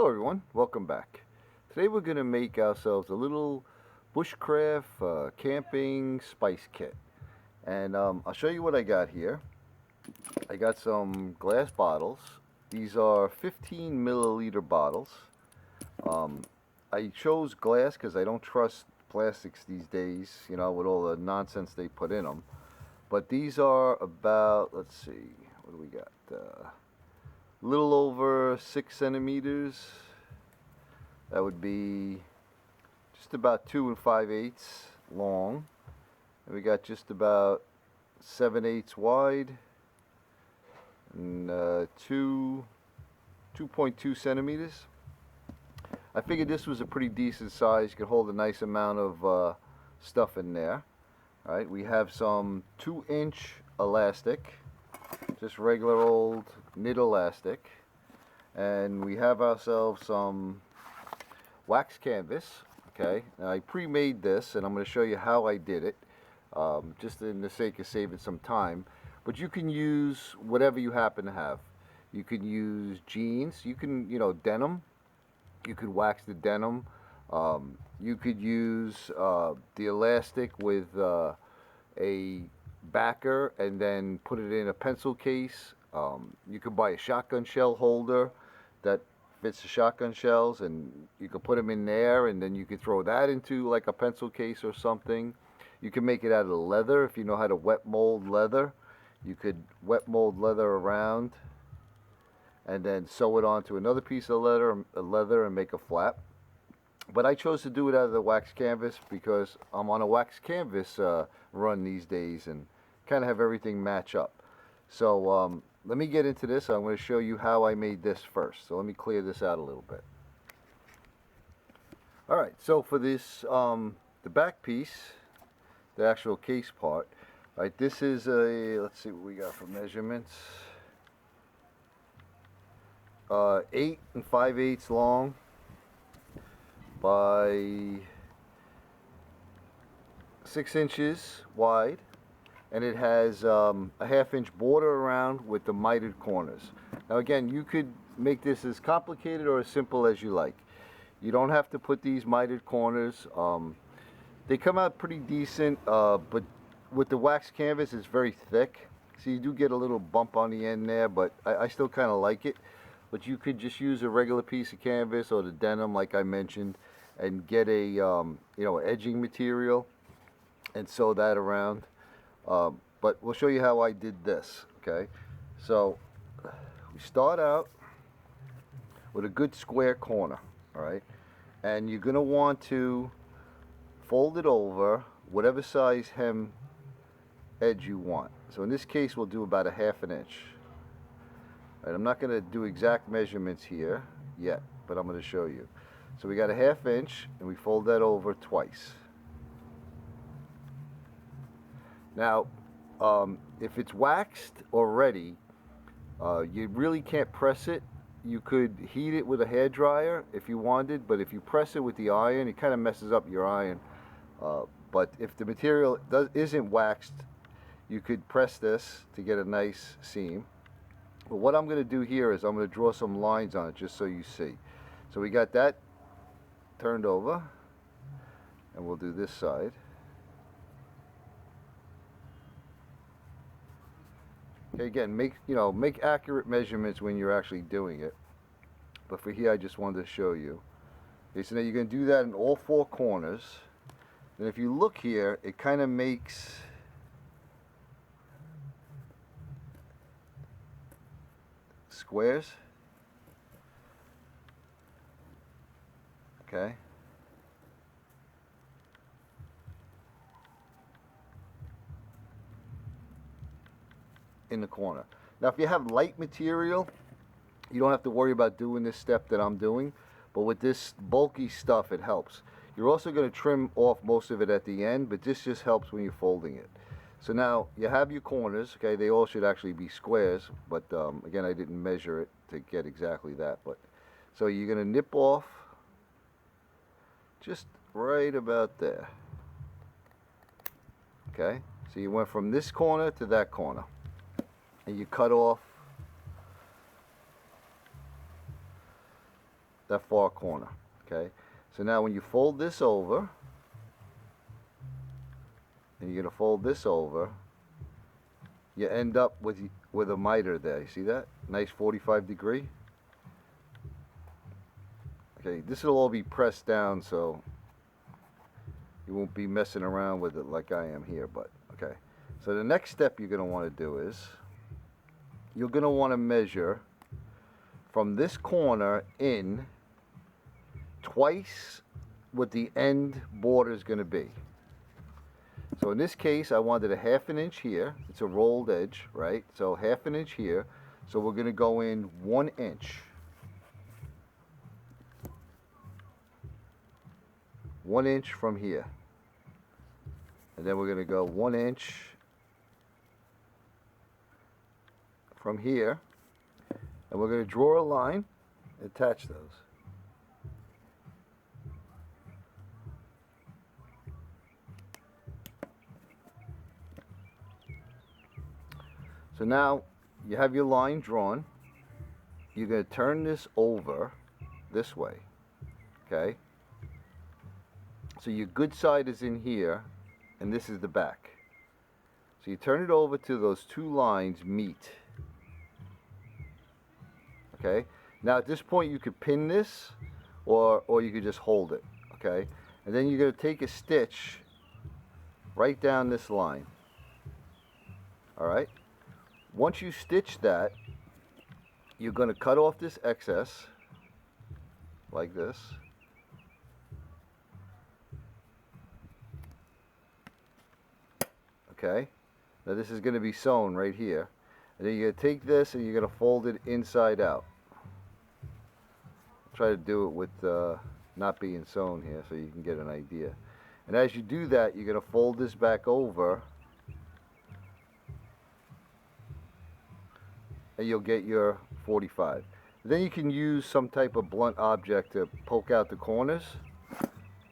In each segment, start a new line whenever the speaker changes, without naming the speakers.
Hello everyone, welcome back. Today we're going to make ourselves a little bushcraft camping spice kit. And I'll show you what I got here. I got some glass bottles. These are 15 milliliter bottles. I chose glass because I don't trust plastics these days, you know, with all the nonsense they put in them. But these are about, let's see, what do we got? Little over 6 centimeters. That would be just about 2 5/8 long, and we got just about 7/8 wide, and 2.2 centimeters. I figured this was a pretty decent size. You could hold a nice amount of stuff in there. All right, we have some 2-inch elastic, just regular old knit elastic, and we have ourselves some wax canvas. Okay, now I pre-made this and I'm going to show you how I did it, just in the sake of saving some time. But you can use whatever you happen to have. You can use jeans, you can, you know, denim, you could wax the denim, you could use the elastic with a backer and then put it in a pencil case. You could buy a shotgun shell holder that fits the shotgun shells, and you could put them in there, and then you could throw that into like a pencil case or something. You can make it out of leather if you know how to wet mold leather. You could wet mold leather around and then sew it onto another piece of leather and make a flap. But I chose to do it out of the wax canvas because I'm on a wax canvas run these days and kind of have everything match up. So let me get into this. I'm going to show you how I made this first. So let me clear this out a little bit. Alright, so for this, the back piece, the actual case part, right, this is a, let's see what we got for measurements. 8 5/8 long by 6 inches wide, and it has a 1/2 inch border around with the mitered corners. Now again, you could make this as complicated or as simple as you like. You don't have to put these mitered corners. They come out pretty decent, but with the wax canvas it's very thick, so you do get a little bump on the end there, but I still kind of like it. But you could just use a regular piece of canvas or the denim like I mentioned and get a you know, edging material and sew that around. But we'll show you how I did this. Okay, so we start out with a good square corner, all right, and you're gonna want to fold it over whatever size hem edge you want. So in this case we'll do about a 1/2 inch. All right, I'm not going to do exact measurements here yet, but I'm going to show you. So we got a 1/2 inch and we fold that over twice. Now if it's waxed already, you really can't press it. You could heat it with a hair dryer if you wanted, but if you press it with the iron, it kind of messes up your iron. But if the material isn't waxed, you could press this to get a nice seam. But what I'm going to do here is I'm going to draw some lines on it just so you see. So we got that turned over, and we'll do this side. Okay, again, make accurate measurements when you're actually doing it. But for here, I just wanted to show you. Okay, so now you're going to do that in all 4 corners. And if you look here, it kind of makes squares. Okay. In the corner. Now if you have light material, you don't have to worry about doing this step that I'm doing, but with this bulky stuff it helps. You're also going to trim off most of it at the end, but this just helps when you're folding it. So now you have your corners. Okay, they all should actually be squares, but again, I didn't measure it to get exactly that. But so you're going to nip off just right about there. Okay, so you went from this corner to that corner, and you cut off that far corner. Okay, so now when you fold this over, and you're going to fold this over, you end up with a miter there. You see that? Nice 45 degree. Okay, this will all be pressed down, so you won't be messing around with it like I am here. But okay, so the next step you're going to want to do is you're going to want to measure from this corner in twice what the end border is going to be. So in this case, I wanted a 1/2 inch here. It's a rolled edge, right? So 1/2 inch here. So we're going to go in 1 inch. 1 inch from here. And then we're going to go 1 inch from here. And we're going to draw a line and attach those. So now you have your line drawn. You're going to turn this over this way. Okay? So your good side is in here, and this is the back. So you turn it over to those two lines meet. Okay? Now at this point you could pin this, or you could just hold it. Okay? And then you're going to take a stitch right down this line. Alright? Once you stitch that, you're going to cut off this excess like this. Okay, now this is going to be sewn right here, and then you're going to take this and you're going to fold it inside out. Try to do it with not being sewn here so you can get an idea. And as you do that, you're going to fold this back over, and you'll get your 45. Then you can use some type of blunt object to poke out the corners,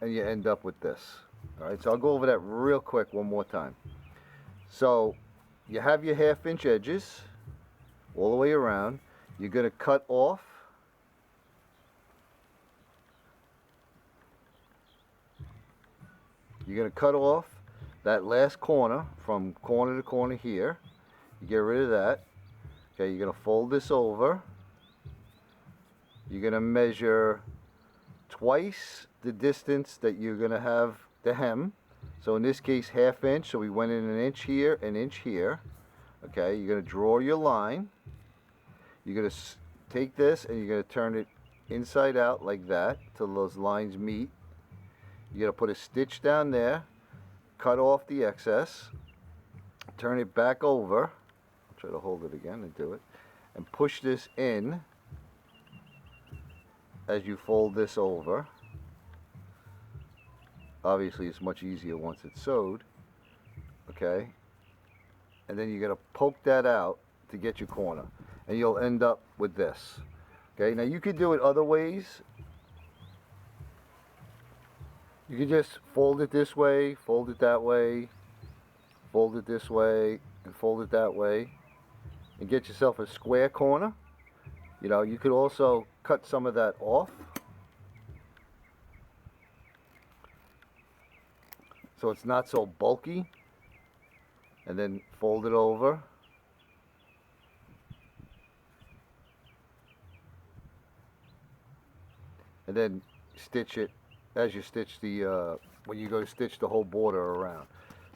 and you end up with this. Alright, so I'll go over that real quick one more time. So you have your 1/2 inch edges all the way around. You're going to cut off that last corner from corner to corner here. You get rid of that. Okay, you're going to fold this over. You're going to measure twice the distance that you're going to have the hem. So in this case 1/2 inch, so we went in 1 inch here, 1 inch here. Okay, you're going to draw your line. You're going to take this and you're going to turn it inside out like that till those lines meet. You're going to put a stitch down there, cut off the excess, turn it back over. Try to hold it again and do it, and push this in as you fold this over. Obviously it's much easier once it's sewed. Okay, and then you're going to poke that out to get your corner, and you'll end up with this. Okay, now you could do it other ways. You could just fold it this way, fold it that way, fold it this way, and fold it that way, and get yourself a square corner. You know, you could also cut some of that off, so it's not so bulky, and then fold it over. And then stitch it as you stitch the, when you go to stitch the whole border around.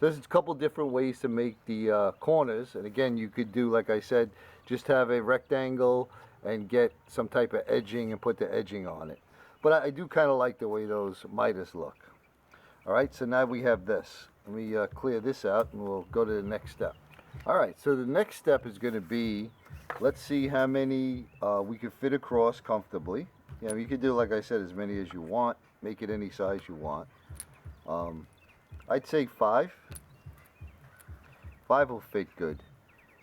There's a couple different ways to make the corners, and again you could do, like I said, just have a rectangle and get some type of edging and put the edging on it. But I do kind of like the way those miters look. Alright, so now we have this. Let me clear this out and we'll go to the next step. Alright, so the next step is going to be, let's see how many we can fit across comfortably. You know, you could do, like I said, as many as you want. Make it any size you want. I'd say 5. 5 will fit good.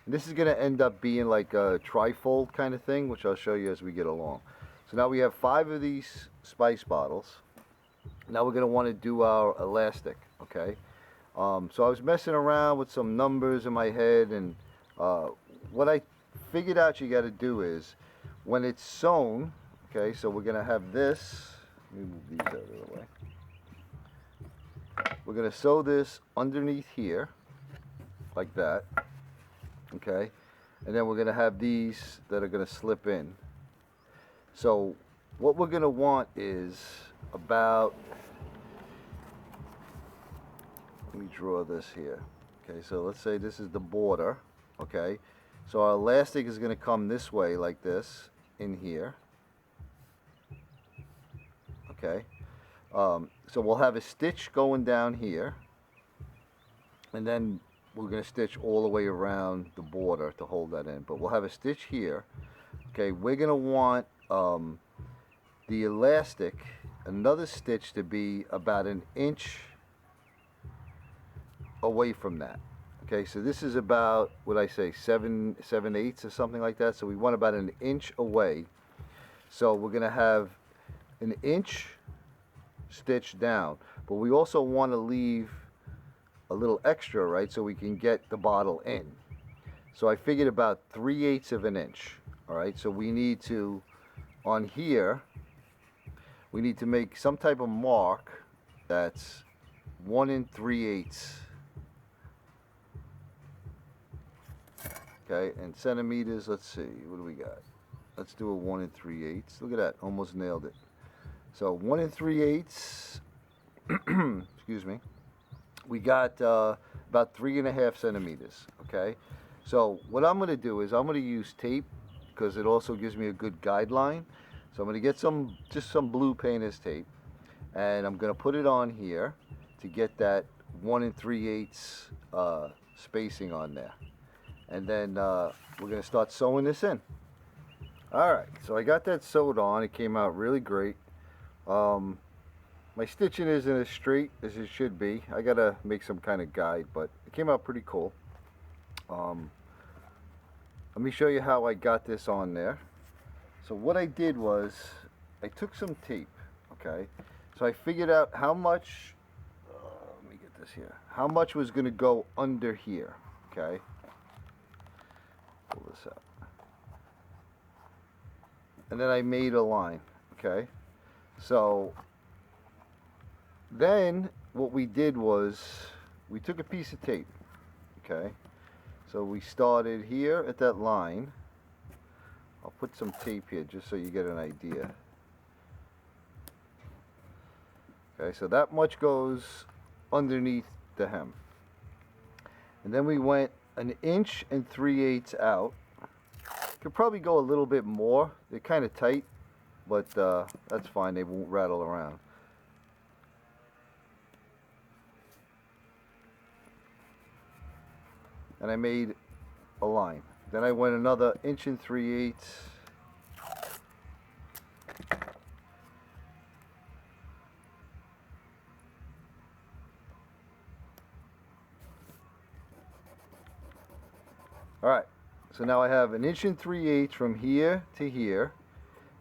And this is going to end up being like a trifold kind of thing, which I'll show you as we get along. So now we have 5 of these spice bottles. Now we're going to want to do our elastic, okay? So I was messing around with some numbers in my head, and what I figured out you got to do is, when it's sewn, Okay, so we're gonna have this. Let me move these out of the way. We're gonna sew this underneath here, like that. Okay, and then we're gonna have these that are gonna slip in. So what we're gonna want is about, let me draw this here. Okay, so let's say this is the border. Okay, so our elastic is gonna come this way like this in here. Okay, so we'll have a stitch going down here, and then we're going to stitch all the way around the border to hold that in, but we'll have a stitch here. Okay, we're going to want the elastic, another stitch, to be about an inch away from that. Okay, so this is about, what I say, 7/8 or something like that, so we want about an inch away. So we're going to have an inch stitch down, but we also want to leave a little extra, right, so we can get the bottle in. So I figured about 3/8 of an inch. All right, so we need to, on here, we need to make some type of mark that's 1 3/8. Okay, and centimeters, let's see, what do we got? Let's do a 1 3/8. Look at that, almost nailed it. So 1 3/8, excuse me, we got about 3.5 centimeters. Okay, so what I'm going to do is I'm going to use tape, because it also gives me a good guideline. So I'm going to get just some blue painter's tape, and I'm going to put it on here to get that 1 3/8 spacing on there, and then we're going to start sewing this in. Alright, so I got that sewed on. It came out really great. My stitching isn't as straight as it should be. I gotta make some kind of guide, but it came out pretty cool. Let me show you how I got this on there. So what I did was I took some tape. Okay, so I figured out how much, let me get this here, how much was going to go under here. Okay, pull this out, and then I made a line. Okay, so then what we did was we took a piece of tape. Okay, so we started here at that line. I'll put some tape here just so you get an idea. Okay, so that much goes underneath the hem, and then we went 1 3/8 out. Could probably go a little bit more. They're kind of tight, but that's fine, they won't rattle around. And I made a line. Then I went another 1 3/8. Alright, so now I have 1 3/8 from here to here,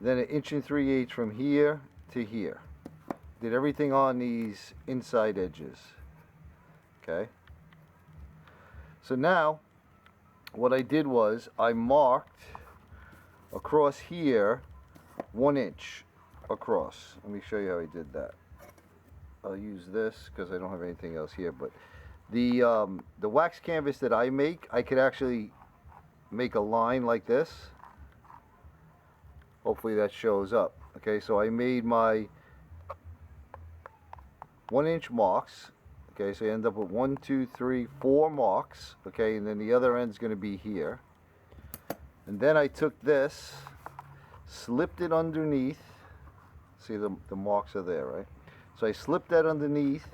then 1 3/8 from here to here. Did everything on these inside edges. Okay. So now what I did was I marked across here 1 inch across. Let me show you how I did that. I'll use this because I don't have anything else here, but the wax canvas that I make, I could actually make a line like this. Hopefully that shows up. Okay, so I made my 1 inch marks. Okay, so you end up with 1 2 3 4 marks. Okay, and then the other end's going to be here. And then I took this, slipped it underneath. See, the marks are there, right? So I slipped that underneath.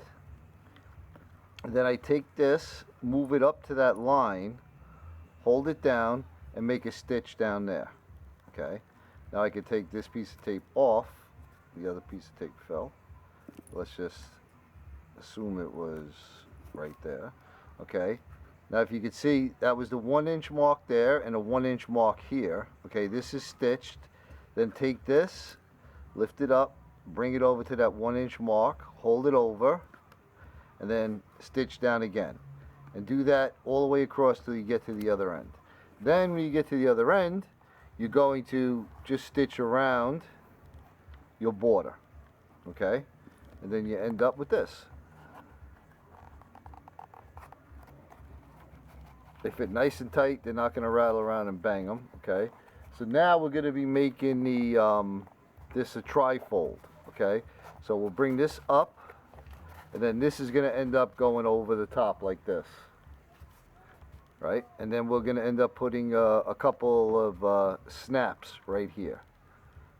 And then I take this, move it up to that line, hold it down, and make a stitch down there. Okay, now I can take this piece of tape off. The other piece of tape fell. Let's just assume it was right there. Okay, now if you could see, that was the 1 inch mark there and a 1 inch mark here. Okay, this is stitched. Then take this, lift it up, bring it over to that 1 inch mark, hold it over, and then stitch down again, and do that all the way across till you get to the other end. Then when you get to the other end, you're going to just stitch around your border, okay? And then you end up with this. They fit nice and tight. They're not going to rattle around and bang them, okay? So now we're going to be making the this a trifold, okay? So we'll bring this up, and then this is going to end up going over the top like this, right? And then we're going to end up putting a couple of snaps right here,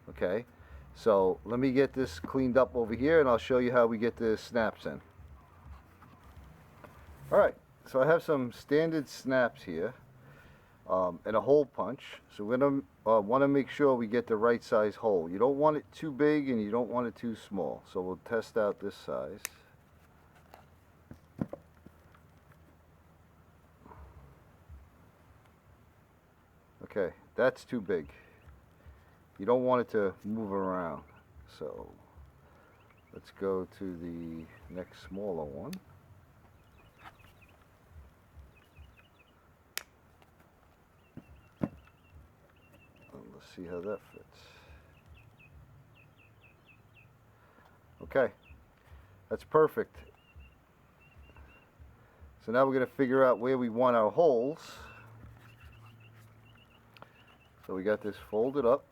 okay? So let me get this cleaned up over here, and I'll show you how we get the snaps in. All right. So I have some standard snaps here and a hole punch. So we're going to want to make sure we get the right size hole. You don't want it too big and you don't want it too small. So we'll test out this size. Okay, that's too big. You don't want it to move around. So let's go to the next smaller one. See how that fits. Okay, that's perfect. So now we're going to figure out where we want our holes. So we got this folded up.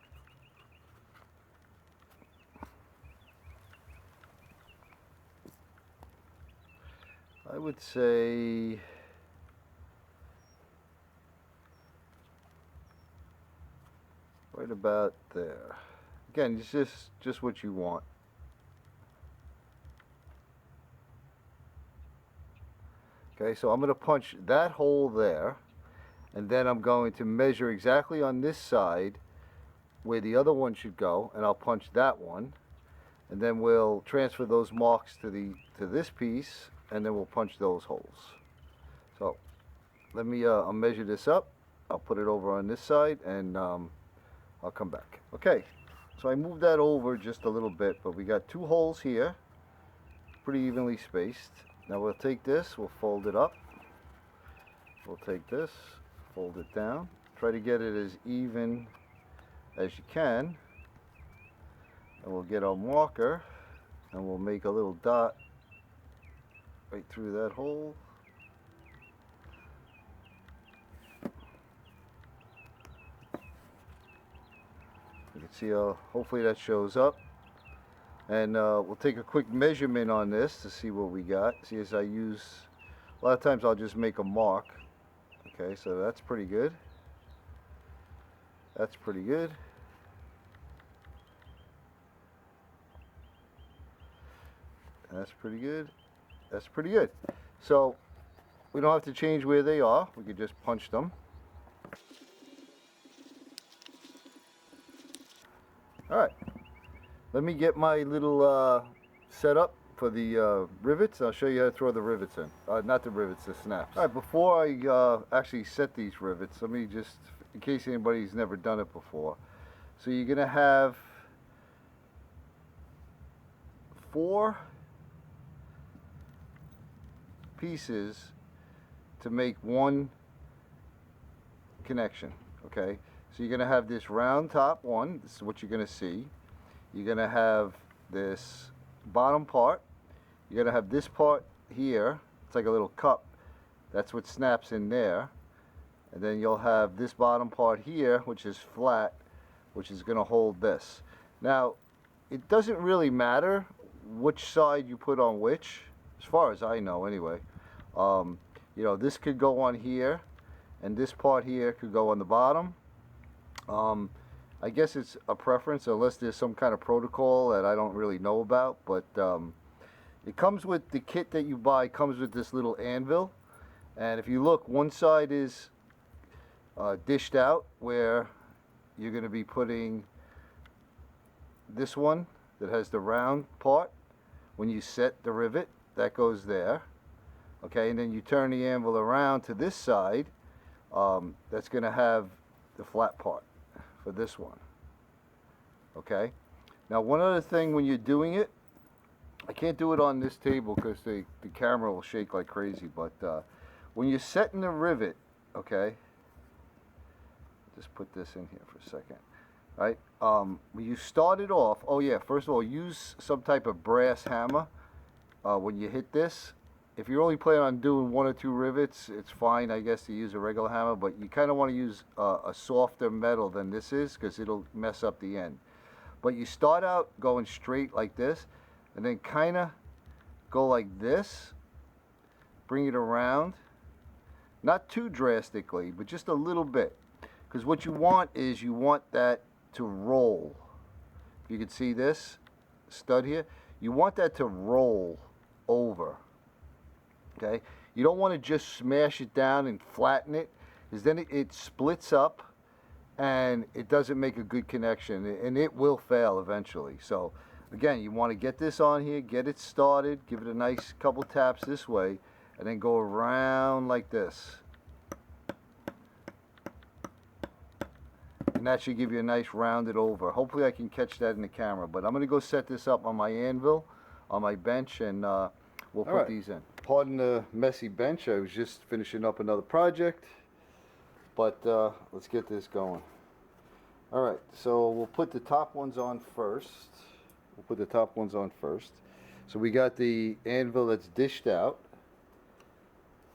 I would say right about there. Again, it's just what you want. Okay, so I'm going to punch that hole there, and then I'm going to measure exactly on this side where the other one should go, and I'll punch that one, and then we'll transfer those marks to this piece, and then we'll punch those holes. So let me I'll measure this up. I'll put it over on this side, and I'll come back. Okay, so I moved that over just a little bit, but we got two holes here, pretty evenly spaced. Now we'll take this, we'll fold it up. We'll take this, fold it down. Try to get it as even as you can. And we'll get our marker, and we'll make a little dot right through that hole. You can see hopefully that shows up. And we'll take a quick measurement on this to see what we got. See, as I use, a lot of times I'll just make a mark. Okay, so that's pretty good. That's pretty good. That's pretty good. That's pretty good. So we don't have to change where they are. We could just punch them. All right. Let me get my little setup for the rivets. I'll show you how to throw the rivets in. Not the rivets, the snaps. All right, before I actually set these rivets, let me just, in case anybody's never done it before. So you're going to have 4 pieces to make one connection, okay? So you're going to have this round top one. This is what you're going to see. You're going to have this bottom part. You're going to have this part here. It's like a little cup. That's what snaps in there. And then you'll have this bottom part here, which is flat, which is going to hold this. Now, it doesn't really matter which side you put on which, as far as I know anyway. You know, this could go on here, and this part here could go on the bottom. I guess it's a preference, unless there's some kind of protocol that I don't really know about, but it comes with the kit that you buy, comes with this little anvil, and if you look, one side is dished out, where you're going to be putting this one that has the round part. When you set the rivet, that goes there, okay, and then you turn the anvil around to this side, that's going to have the flat part for this one. Okay, now one other thing when you're doing it, I can't do it on this table because the camera will shake like crazy, but when you're setting the rivet, okay, just put this in here for a second. right? When you start it off, oh yeah, first of all, use some type of brass hammer when you hit this. If you're only planning on doing 1 or 2 rivets, it's fine, I guess, to use a regular hammer, but you kind of want to use a softer metal than this is because it'll mess up the end. But you start out going straight like this, and then kind of go like this, bring it around, not too drastically, but just a little bit, because what you want is you want that to roll. If you can see this stud here, you want that to roll over. Okay, you don't want to just smash it down and flatten it, because then it splits up and it doesn't make a good connection, and it will fail eventually. So again, you want to get this on here, get it started, give it a nice couple taps this way, and then go around like this. And that should give you a nice rounded over. Hopefully I can catch that in the camera, but I'm going to go set this up on my anvil, on my bench, and we'll put these in. Pardon the messy bench, I was just finishing up another project, but let's get this going. Alright, so we'll put the top ones on first. So we got the anvil that's dished out.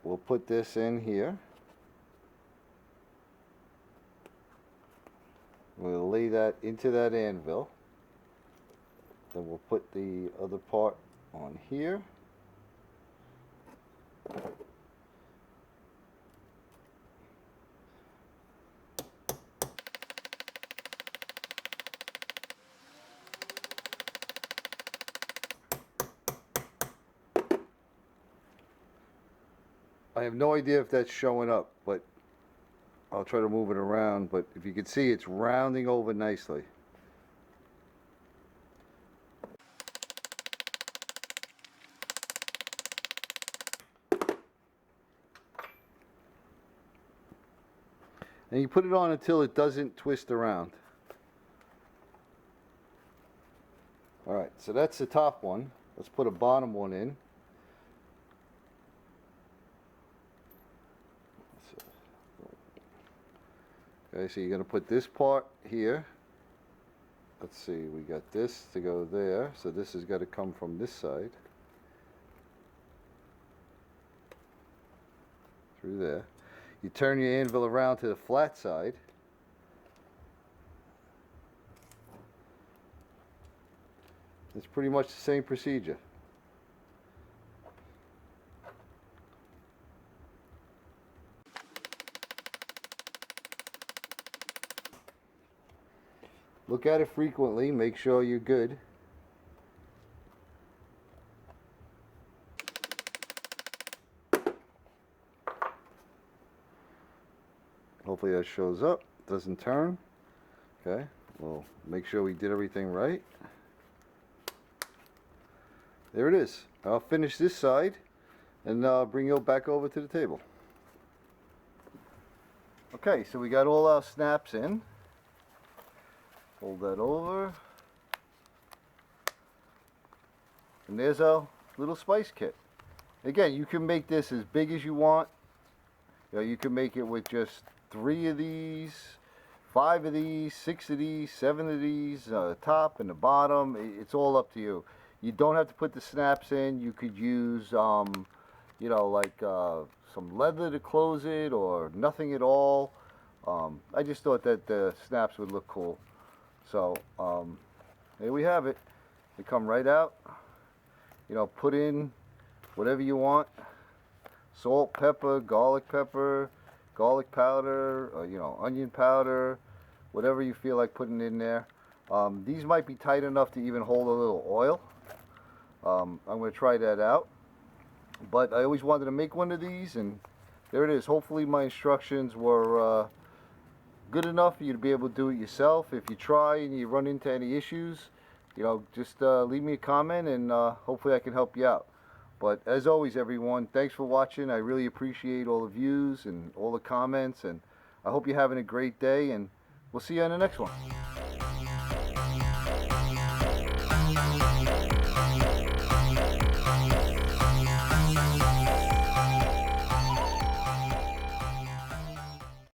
We'll put this in here. We'll lay that into that anvil. Then we'll put the other part on here. I have no idea if that's showing up, but I'll try to move it around. But if you can see, it's rounding over nicely. And you put it on until it doesn't twist around. Alright, so that's the top one. Let's put a bottom one in. Okay, so you're going to put this part here. Let's see, we got this to go there, so this has got to come from this side through there. You turn your anvil around to the flat side. It's pretty much the same procedure. Look at it frequently, make sure you're good. Hopefully that shows up, doesn't turn. Okay, we'll make sure we did everything right. There it is. I'll finish this side and bring you back over to the table. Okay, so we got all our snaps in. Hold that over. And there's our little spice kit. Again, you can make this as big as you want. You know, you can make it with just 3 of these, 5 of these, 6 of these, 7 of these, the top and the bottom. It's all up to you. You don't have to put the snaps in. You could use, you know, like some leather to close it, or nothing at all. I just thought that the snaps would look cool. So here we have it. They come right out. You know, put in whatever you want. Salt, pepper, garlic powder, or, you know, onion powder, whatever you feel like putting in there. These might be tight enough to even hold a little oil. I'm going to try that out. But I always wanted to make one of these, and there it is. Hopefully my instructions were good enough for you to be able to do it yourself. If you try and you run into any issues, you know, just leave me a comment, and hopefully I can help you out. But as always, everyone, thanks for watching. I really appreciate all the views and all the comments, and I hope you're having a great day, and we'll see you on the next one.